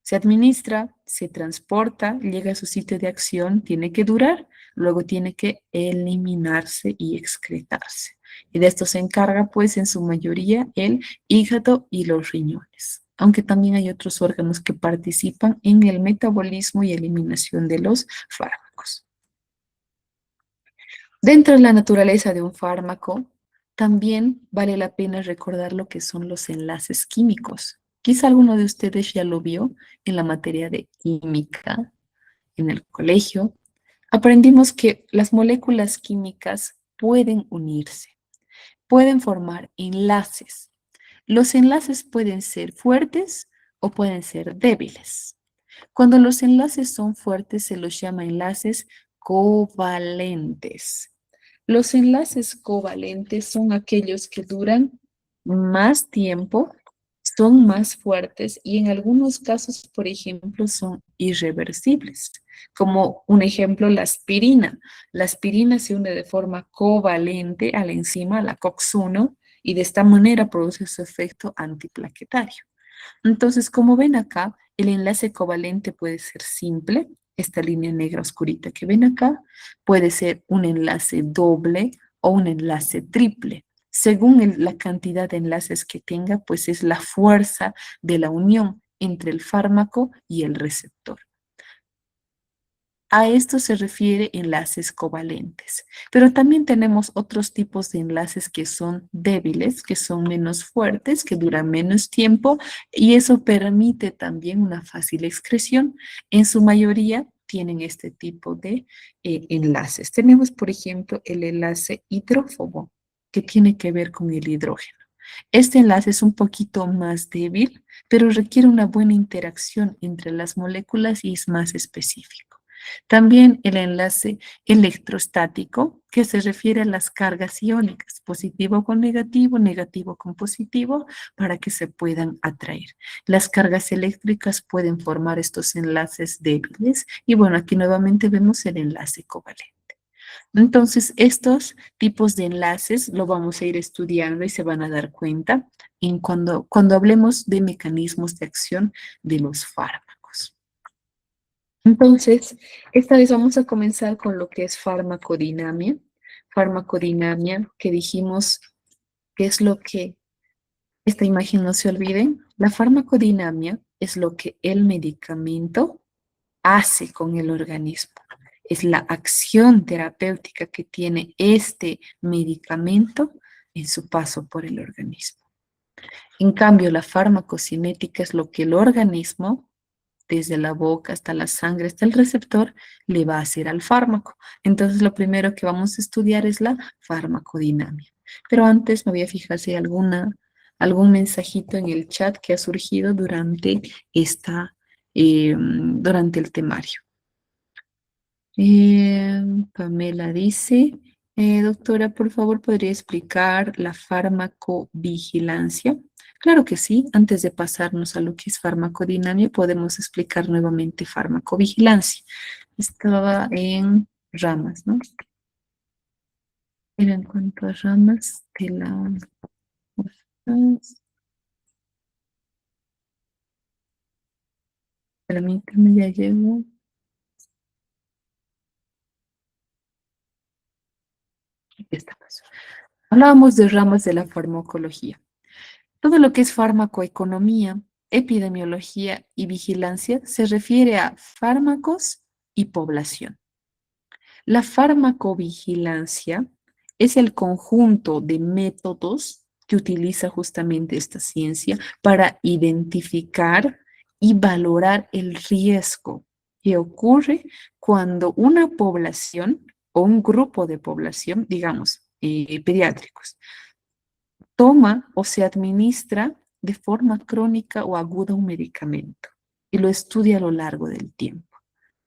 se administra, se transporta, llega a su sitio de acción, tiene que durar, luego tiene que eliminarse y excretarse. Y de esto se encarga, pues, en su mayoría el hígado y los riñones, aunque también hay otros órganos que participan en el metabolismo y eliminación de los fármacos. Dentro de la naturaleza de un fármaco, también vale la pena recordar lo que son los enlaces químicos. Quizá alguno de ustedes ya lo vio en la materia de química en el colegio. Aprendimos que las moléculas químicas pueden unirse, pueden formar enlaces. Los enlaces pueden ser fuertes o pueden ser débiles. Cuando los enlaces son fuertes se los llama enlaces covalentes. Los enlaces covalentes son aquellos que duran más tiempo, son más fuertes y en algunos casos, por ejemplo, son irreversibles. Como un ejemplo, la aspirina. La aspirina se une de forma covalente a la enzima, la COX-1, y de esta manera produce su efecto antiplaquetario. Entonces, como ven acá, el enlace covalente puede ser simple, esta línea negra oscurita que ven acá, puede ser un enlace doble o un enlace triple. Según la cantidad de enlaces que tenga, pues es la fuerza de la unión entre el fármaco y el receptor. A esto se refiere enlaces covalentes, pero también tenemos otros tipos de enlaces que son débiles, que son menos fuertes, que duran menos tiempo y eso permite también una fácil excreción. En su mayoría tienen este tipo de enlaces. Tenemos, por ejemplo, el enlace hidrófobo, que tiene que ver con el hidrógeno. Este enlace es un poquito más débil, pero requiere una buena interacción entre las moléculas y es más específico. También el enlace electrostático, que se refiere a las cargas iónicas, positivo con negativo, negativo con positivo, para que se puedan atraer. Las cargas eléctricas pueden formar estos enlaces débiles y bueno, aquí nuevamente vemos el enlace covalente. Entonces, estos tipos de enlaces lo vamos a ir estudiando y se van a dar cuenta cuando hablemos de mecanismos de acción de los fármacos. Entonces, esta vez vamos a comenzar con lo que es farmacodinamia. Farmacodinamia, que dijimos que es lo que, esta imagen no se olviden, la farmacodinamia es lo que el medicamento hace con el organismo. Es la acción terapéutica que tiene este medicamento en su paso por el organismo. En cambio, la farmacocinética es lo que el organismo, desde la boca hasta la sangre, hasta el receptor, le va a hacer al fármaco. Entonces, lo primero que vamos a estudiar es la farmacodinamia. Pero antes me voy a fijar si hay algún mensajito en el chat que ha surgido durante el temario. Pamela dice, doctora, por favor, ¿podría explicar la farmacovigilancia? Claro que sí. Antes de pasarnos a lo que es farmacodinamia, podemos explicar nuevamente farmacovigilancia. Estaba en ramas, ¿no? Era en cuanto a ramas de la... Permítame, ya llego. Aquí estamos. Hablábamos de ramas de la farmacología. Todo lo que es farmacoeconomía, epidemiología y vigilancia se refiere a fármacos y población. La farmacovigilancia es el conjunto de métodos que utiliza justamente esta ciencia para identificar y valorar el riesgo que ocurre cuando una población o un grupo de población, digamos, pediátricos, toma o se administra de forma crónica o aguda un medicamento y lo estudia a lo largo del tiempo.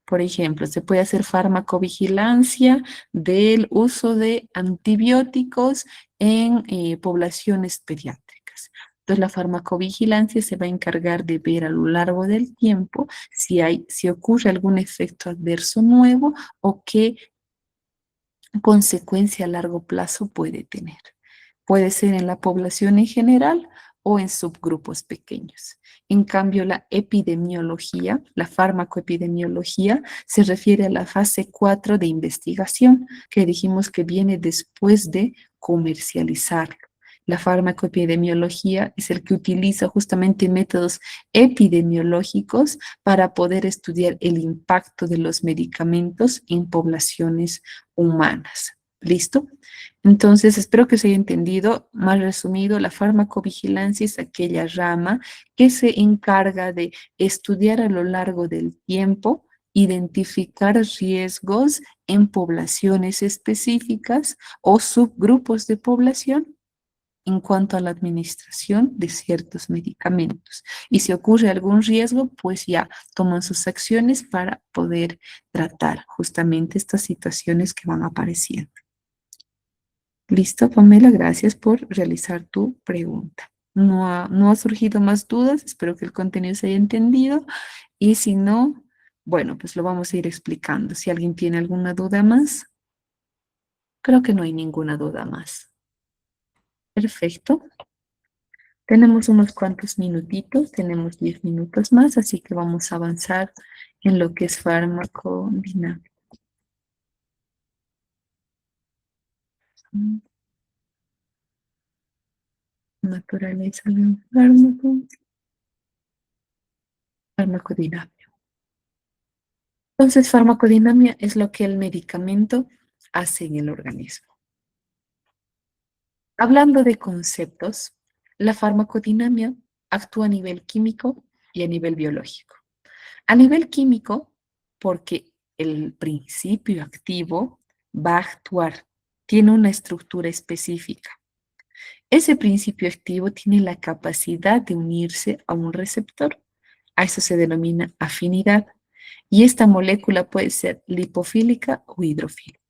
Por ejemplo, se puede hacer farmacovigilancia del uso de antibióticos en poblaciones pediátricas. Entonces, la farmacovigilancia se va a encargar de ver a lo largo del tiempo si ocurre algún efecto adverso nuevo o qué consecuencia a largo plazo puede tener. Puede ser en la población en general o en subgrupos pequeños. En cambio, la epidemiología, la farmacoepidemiología, se refiere a la fase 4 de investigación, que dijimos que viene después de comercializarlo. La farmacoepidemiología es el que utiliza justamente métodos epidemiológicos para poder estudiar el impacto de los medicamentos en poblaciones humanas. ¿Listo? Entonces, espero que se haya entendido. Más resumido, la farmacovigilancia es aquella rama que se encarga de estudiar a lo largo del tiempo, identificar riesgos en poblaciones específicas o subgrupos de población en cuanto a la administración de ciertos medicamentos. Y si ocurre algún riesgo, pues ya toman sus acciones para poder tratar justamente estas situaciones que van apareciendo. Listo, Pamela, gracias por realizar tu pregunta. No ha surgido más dudas, espero que el contenido se haya entendido y si no, bueno, pues lo vamos a ir explicando. Si alguien tiene alguna duda más, creo que no hay ninguna duda más. Perfecto. Tenemos unos cuantos minutitos, tenemos 10 minutos más, así que vamos a avanzar en lo que es farmacodinámica. Naturaleza del fármaco, farmacodinamia. Entonces, farmacodinamia es lo que el medicamento hace en el organismo. Hablando de conceptos, la farmacodinamia actúa a nivel químico y a nivel biológico. A nivel químico, porque el principio activo va a actuar, tiene una estructura específica. Ese principio activo tiene la capacidad de unirse a un receptor. A eso se denomina afinidad. Y esta molécula puede ser lipofílica o hidrofílica.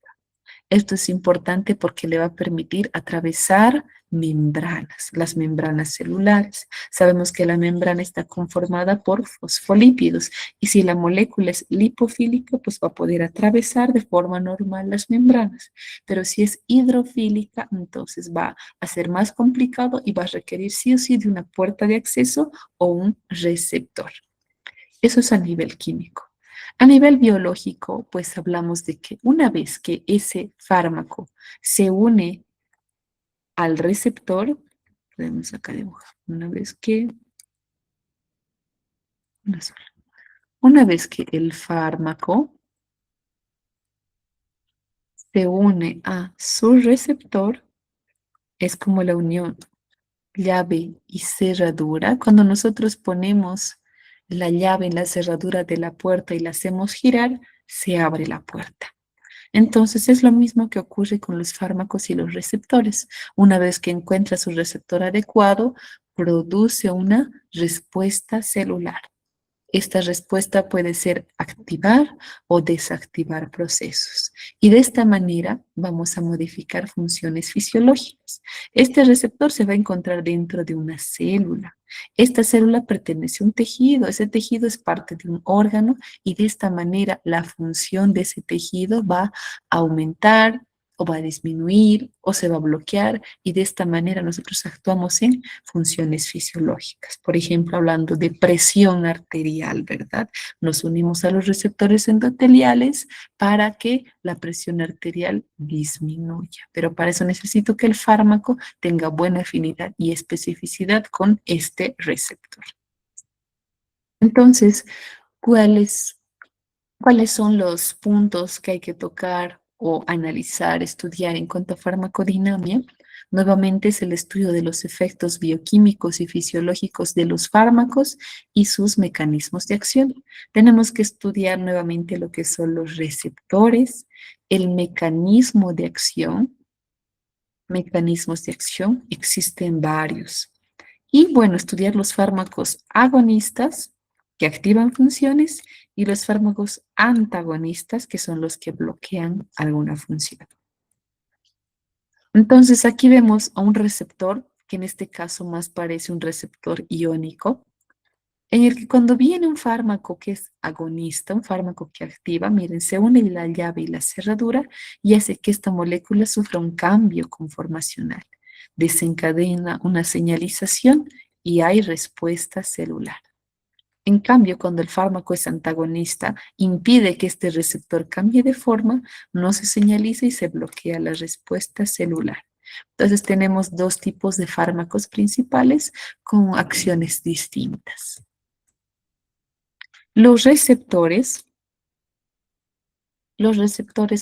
Esto es importante porque le va a permitir atravesar membranas, las membranas celulares. Sabemos que la membrana está conformada por fosfolípidos y si la molécula es lipofílica, pues va a poder atravesar de forma normal las membranas. Pero si es hidrofílica, entonces va a ser más complicado y va a requerir sí o sí de una puerta de acceso o un receptor. Eso es a nivel químico. A nivel biológico, pues hablamos de que una vez que ese fármaco se une al receptor, podemos acá dibujar, una sola. Una vez que el fármaco se une a su receptor, es como la unión llave y cerradura. Cuando nosotros ponemos la llave en la cerradura de la puerta y la hacemos girar, se abre la puerta. Entonces es lo mismo que ocurre con los fármacos y los receptores. Una vez que encuentra su receptor adecuado, produce una respuesta celular. Esta respuesta puede ser activar o desactivar procesos. Y de esta manera vamos a modificar funciones fisiológicas. Este receptor se va a encontrar dentro de una célula. Esta célula pertenece a un tejido. Ese tejido es parte de un órgano y de esta manera la función de ese tejido va a aumentar o va a disminuir o se va a bloquear y de esta manera nosotros actuamos en funciones fisiológicas. Por ejemplo, hablando de presión arterial, ¿verdad? Nos unimos a los receptores endoteliales para que la presión arterial disminuya. Pero para eso necesito que el fármaco tenga buena afinidad y especificidad con este receptor. Entonces, ¿cuáles ¿cuáles son los puntos que hay que tocar o analizar, estudiar en cuanto a farmacodinámica? Nuevamente es el estudio de los efectos bioquímicos y fisiológicos de los fármacos y sus mecanismos de acción. Tenemos que estudiar nuevamente lo que son los receptores, el mecanismo de acción. Mecanismos de acción existen varios. Y bueno, estudiar los fármacos agonistas que activan funciones y los fármacos antagonistas que son los que bloquean alguna función. Entonces aquí vemos a un receptor que en este caso más parece un receptor iónico, en el que cuando viene un fármaco que es agonista, un fármaco que activa, miren, se une la llave y la cerradura y hace que esta molécula sufra un cambio conformacional. Desencadena una señalización y hay respuesta celular. En cambio, cuando el fármaco es antagonista, impide que este receptor cambie de forma, no se señaliza y se bloquea la respuesta celular. Entonces tenemos dos tipos de fármacos principales con acciones distintas. Los receptores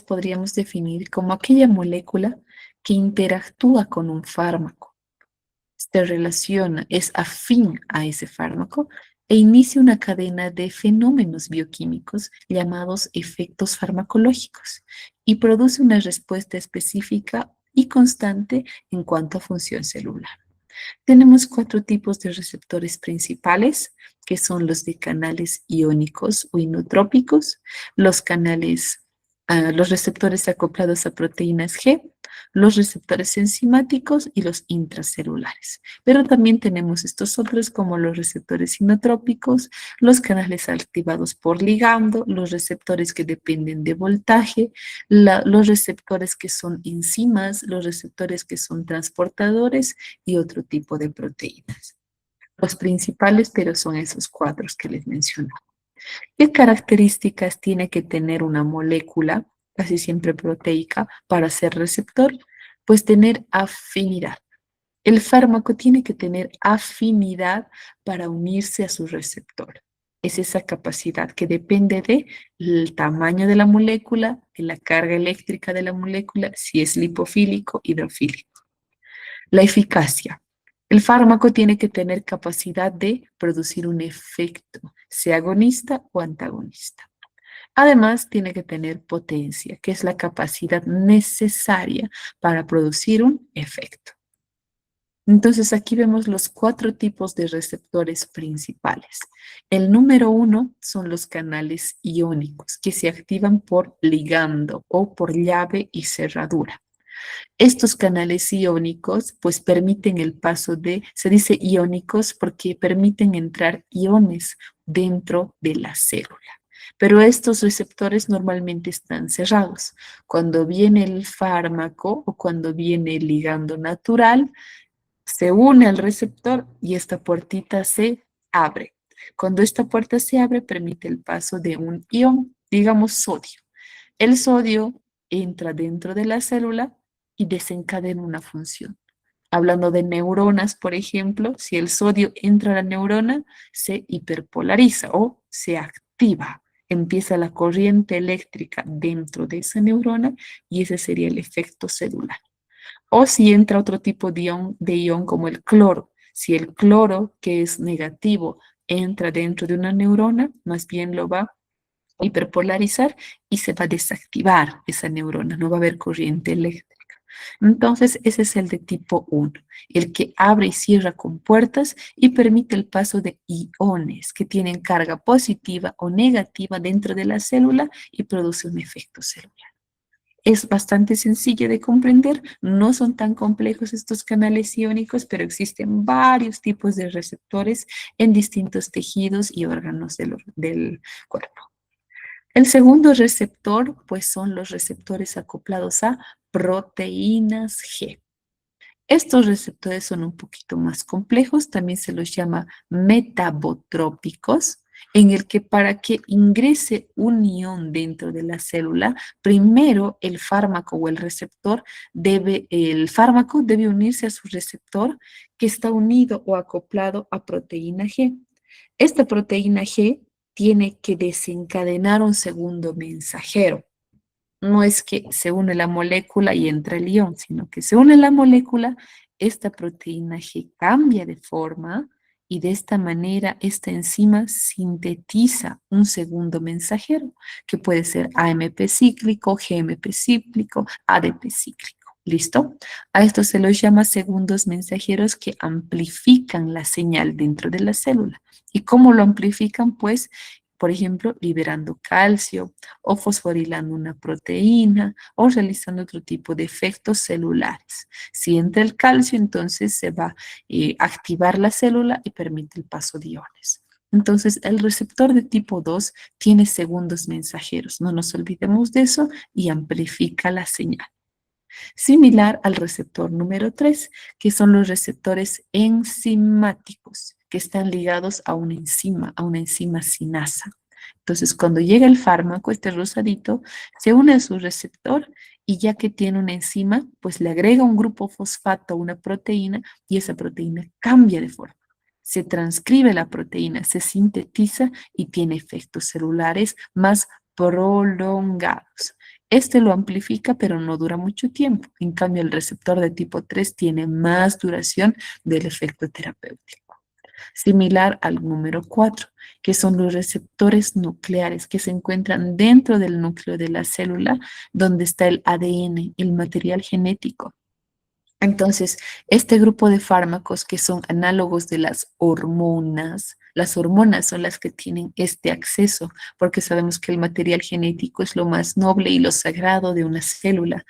podríamos definir como aquella molécula que interactúa con un fármaco, se relaciona, es afín a ese fármaco e inicia una cadena de fenómenos bioquímicos llamados efectos farmacológicos y produce una respuesta específica y constante en cuanto a función celular. Tenemos cuatro tipos de receptores principales, que son los de canales iónicos o inotrópicos, los receptores acoplados a proteínas G, los receptores enzimáticos y los intracelulares. Pero también tenemos estos otros como los receptores inotrópicos, los canales activados por ligando, los receptores que dependen de voltaje, los receptores que son enzimas, los receptores que son transportadores y otro tipo de proteínas. Los principales, pero son esos cuatro que les mencioné. ¿Qué características tiene que tener una molécula, casi siempre proteica, para ser receptor? Pues tener afinidad. El fármaco tiene que tener afinidad para unirse a su receptor. Es esa capacidad que depende del tamaño de la molécula, de la carga eléctrica de la molécula, si es lipofílico, hidrofílico. La eficacia. El fármaco tiene que tener capacidad de producir un efecto, sea agonista o antagonista. Además, tiene que tener potencia, que es la capacidad necesaria para producir un efecto. Entonces, aquí vemos los cuatro tipos de receptores principales. El número 1 son los canales iónicos, que se activan por ligando o por llave y cerradura. Estos canales iónicos pues permiten el paso se dice iónicos porque permiten entrar iones dentro de la célula. Pero estos receptores normalmente están cerrados. Cuando viene el fármaco o cuando viene el ligando natural, se une al receptor y esta puertita se abre. Cuando esta puerta se abre, permite el paso de un ion, digamos sodio. El sodio entra dentro de la célula y desencadena una función. Hablando de neuronas, por ejemplo, si el sodio entra a la neurona, se hiperpolariza o se activa. Empieza la corriente eléctrica dentro de esa neurona y ese sería el efecto celular. O si entra otro tipo de ion como el cloro. Si el cloro, que es negativo, entra dentro de una neurona, más bien lo va a hiperpolarizar y se va a desactivar esa neurona, no va a haber corriente eléctrica. Entonces, ese es el de tipo 1, el que abre y cierra con puertas y permite el paso de iones que tienen carga positiva o negativa dentro de la célula y produce un efecto celular. Es bastante sencillo de comprender, no son tan complejos estos canales iónicos, pero existen varios tipos de receptores en distintos tejidos y órganos del cuerpo. El segundo receptor, pues son los receptores acoplados a proteínas G. Estos receptores son un poquito más complejos, también se los llama metabotrópicos, en el que para que ingrese un ion dentro de la célula, primero el fármaco o el fármaco debe unirse a su receptor que está unido o acoplado a proteína G. Esta proteína G tiene que desencadenar un segundo mensajero. No es que se une la molécula y entra el ion, sino que se une la molécula, esta proteína G cambia de forma y de esta manera esta enzima sintetiza un segundo mensajero, que puede ser AMP cíclico, GMP cíclico, ADP cíclico. ¿Listo? A esto se los llama segundos mensajeros que amplifican la señal dentro de la célula. ¿Y cómo lo amplifican? Pues, por ejemplo, liberando calcio, o fosforilando una proteína o realizando otro tipo de efectos celulares. Si entra el calcio, entonces se va a activar la célula y permite el paso de iones. Entonces, el receptor de tipo 2 tiene segundos mensajeros. No nos olvidemos de eso y amplifica la señal. Similar al receptor número 3, que son los receptores enzimáticos, que están ligados a una enzima sinasa. Entonces, cuando llega el fármaco, este rosadito, se une a su receptor y ya que tiene una enzima, pues le agrega un grupo fosfato a una proteína y esa proteína cambia de forma. Se transcribe la proteína, se sintetiza y tiene efectos celulares más prolongados. Este lo amplifica, pero no dura mucho tiempo. En cambio, el receptor de tipo 3 tiene más duración del efecto terapéutico. Similar al número 4, que son los receptores nucleares que se encuentran dentro del núcleo de la célula, donde está el ADN, el material genético. Entonces, este grupo de fármacos que son análogos de las hormonas son las que tienen este acceso, porque sabemos que el material genético es lo más noble y lo sagrado de una célula.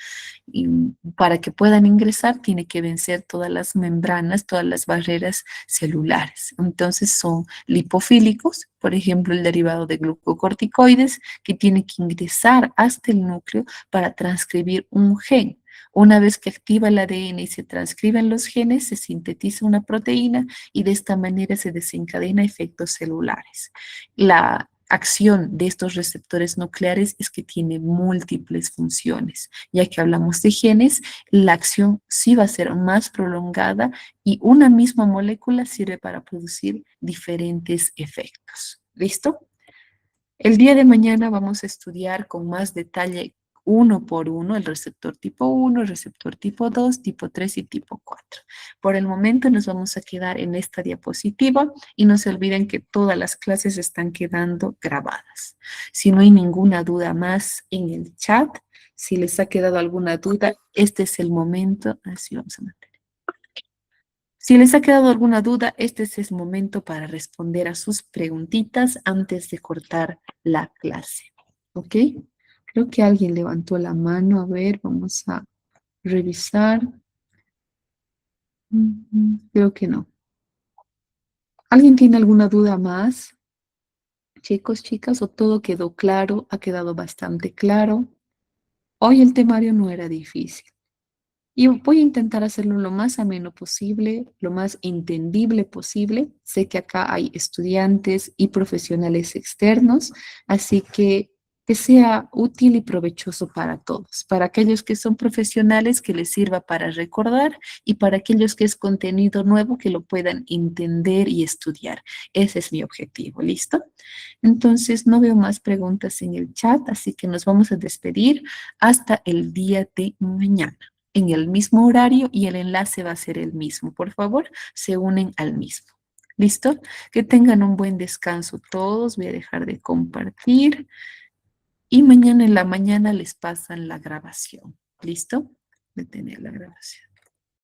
Y para que puedan ingresar, tiene que vencer todas las membranas, todas las barreras celulares. Entonces, son lipofílicos, por ejemplo, el derivado de glucocorticoides, que tiene que ingresar hasta el núcleo para transcribir un gen. Una vez que activa el ADN y se transcriben los genes, se sintetiza una proteína y de esta manera se desencadena efectos celulares. La acción de estos receptores nucleares es que tiene múltiples funciones. Ya que hablamos de genes, la acción sí va a ser más prolongada y una misma molécula sirve para producir diferentes efectos. ¿Listo? El día de mañana vamos a estudiar con más detalle uno por uno el receptor tipo 1, el receptor tipo 2, tipo 3 y tipo 4. Por el momento nos vamos a quedar en esta diapositiva y no se olviden que todas las clases están quedando grabadas. Si no hay ninguna duda más en el chat, si les ha quedado alguna duda, este es el momento. Así vamos a mantener. Si les ha quedado alguna duda, este es el momento para responder a sus preguntitas antes de cortar la clase. ¿Ok? Creo que alguien levantó la mano. A ver, vamos a revisar. Creo que no. ¿Alguien tiene alguna duda más? Chicos, chicas, ¿o todo quedó claro? ¿Ha quedado bastante claro? Hoy el temario no era difícil. Y voy a intentar hacerlo lo más ameno posible, lo más entendible posible. Sé que acá hay estudiantes y profesionales externos, así que sea útil y provechoso para todos, para aquellos que son profesionales que les sirva para recordar y para aquellos que es contenido nuevo que lo puedan entender y estudiar. Ese es mi objetivo, ¿listo? Entonces, no veo más preguntas en el chat, así que nos vamos a despedir hasta el día de mañana, en el mismo horario y el enlace va a ser el mismo. Por favor, se unen al mismo. ¿Listo? Que tengan un buen descanso todos. Voy a dejar de compartir y mañana en la mañana les pasan la grabación. ¿Listo? Detener la grabación.